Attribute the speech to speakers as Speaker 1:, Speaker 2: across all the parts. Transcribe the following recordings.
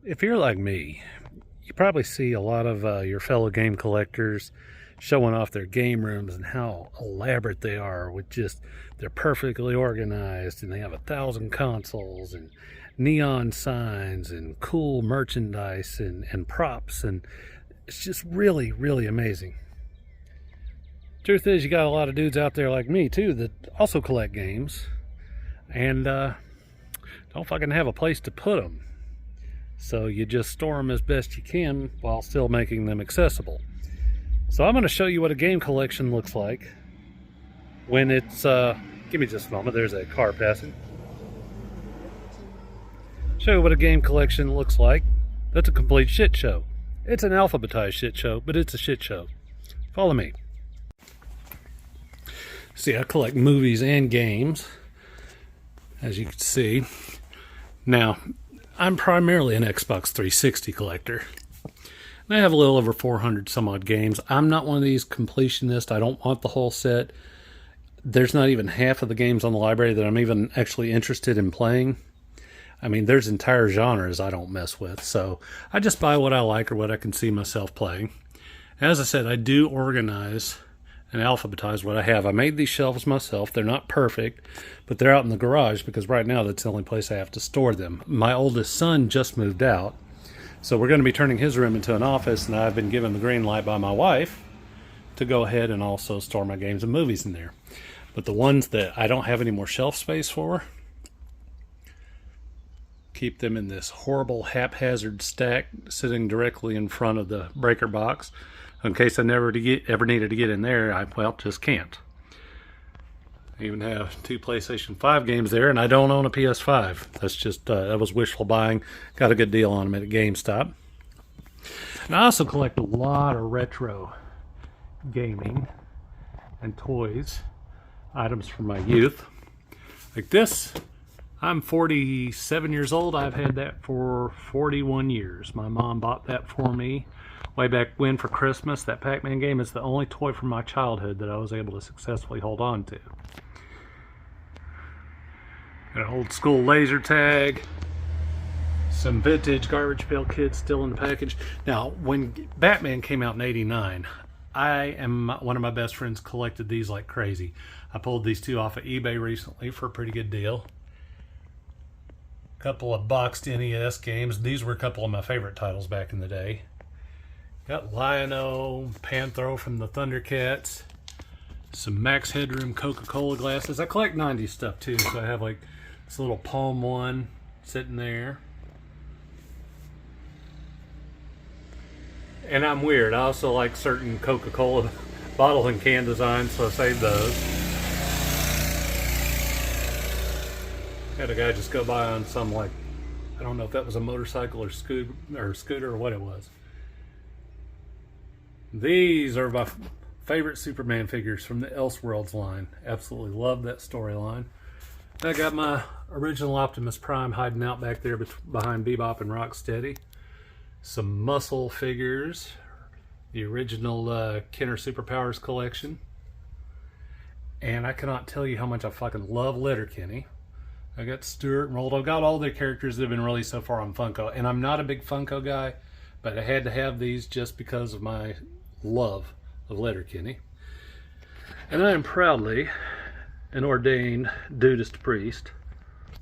Speaker 1: If you're like me, you probably see a lot of your fellow game collectors showing off their game rooms and how elaborate they are with just they're perfectly organized and they have 1,000 consoles and neon signs and cool merchandise and props, and it's just really amazing. Truth is, you got a lot of dudes out there like me too that also collect games and don't fucking have a place to put them. So you just store them as best you can while still making them accessible. So I'm going to show you what a game collection looks like when it's, give me just a moment, there's a car passing. Show you what a game collection looks like. That's a complete shit show. It's an alphabetized shit show, but it's a shit show. Follow me. See, I collect movies and games, as you can see. Now, I'm primarily an Xbox 360 collector. And I have a little over 400 some odd games. I'm not one of these completionists. I don't want the whole set. There's not even half of the games on the library that I'm even actually interested in playing. I mean, there's entire genres I don't mess with. So I just buy what I like or what I can see myself playing. As I said, I do organize and alphabetize what I have. I made these shelves myself. They're not perfect, but they're out in the garage because right now that's the only place I have to store them. My oldest son just moved out, so we're going to be turning his room into an office, and I've been given the green light by my wife to go ahead and also store my games and movies in there. But the ones that I don't have any more shelf space for, keep them in this horrible haphazard stack sitting directly in front of the breaker box. In case I ever needed to get in there, I just can't. I even have 2 PlayStation 5 games there, and I don't own a PS5. That's just, that was wishful buying. Got a good deal on them at GameStop. And I also collect a lot of retro gaming and toys, items from my youth. Like this, I'm 47 years old. I've had that for 41 years. My mom bought that for me way back when for Christmas. That Pac-Man game is the only toy from my childhood that I was able to successfully hold on to. Got an old school laser tag, some vintage Garbage Pail Kids still in the package. Now, when Batman came out in '89, one of my best friends collected these like crazy. I pulled these 2 off of eBay recently for a pretty good deal. A couple of boxed NES games. These were a couple of my favorite titles back in the day. Got Lion-O, Panthro from the Thundercats, some Max Headroom Coca-Cola glasses. I collect 90s stuff too, so I have like this little palm one sitting there. And I'm weird. I also like certain Coca-Cola bottle and can designs, so I saved those. Had a guy just go by on some, like, I don't know if that was a motorcycle or scooter or what it was. These are my favorite Superman figures from the Elseworlds line. Absolutely love that storyline. I got my original Optimus Prime hiding out back there behind Bebop and Rocksteady. Some muscle figures. The original Kenner Superpowers collection. And I cannot tell you how much I fucking love Letterkenny. I got Stuart and Roldo. I got all the characters that have been released so far on Funko. And I'm not a big Funko guy, but I had to have these just because of my love of Letterkenny. And I am proudly an ordained Dudist priest.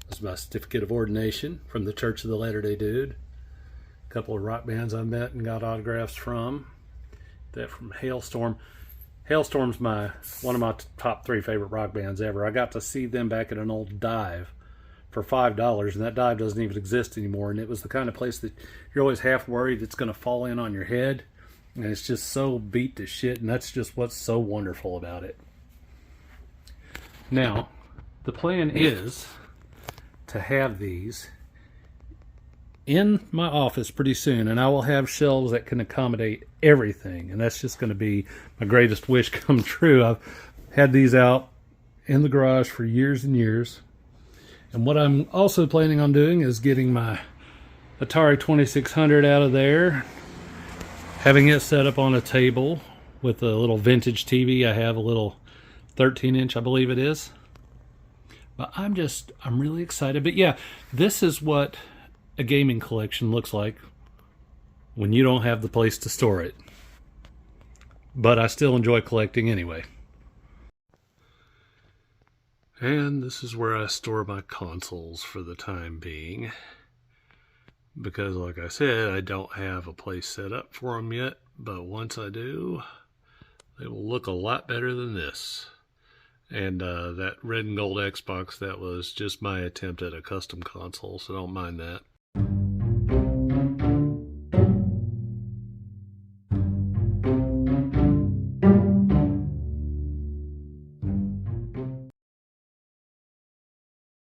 Speaker 1: This is my certificate of ordination from the Church of the Latter-day Dude. A couple of rock bands I met and got autographs from. That from Hailstorm. Hailstorm's one of my top 3 favorite rock bands ever. I got to see them back at an old dive for $5, and that dive doesn't even exist anymore. And it was the kind of place that you're always half worried it's going to fall in on your head. And it's just so beat to shit, and that's just what's so wonderful about it. Now, the plan is to have these in my office pretty soon, and I will have shelves that can accommodate everything, and that's just going to be my greatest wish come true. I've had these out in the garage for years and years, and what I'm also planning on doing is getting my Atari 2600 out of there, having it set up on a table with a little vintage TV. I have a little 13-inch, I believe it is. But I'm really excited. But yeah, this is what a gaming collection looks like when you don't have the place to store it. But I still enjoy collecting anyway. And this is where I store my consoles for the time being. Because like I said, I don't have a place set up for them yet. But once I do, they will look a lot better than this. And that red and gold Xbox, that was just my attempt at a custom console, so don't mind that.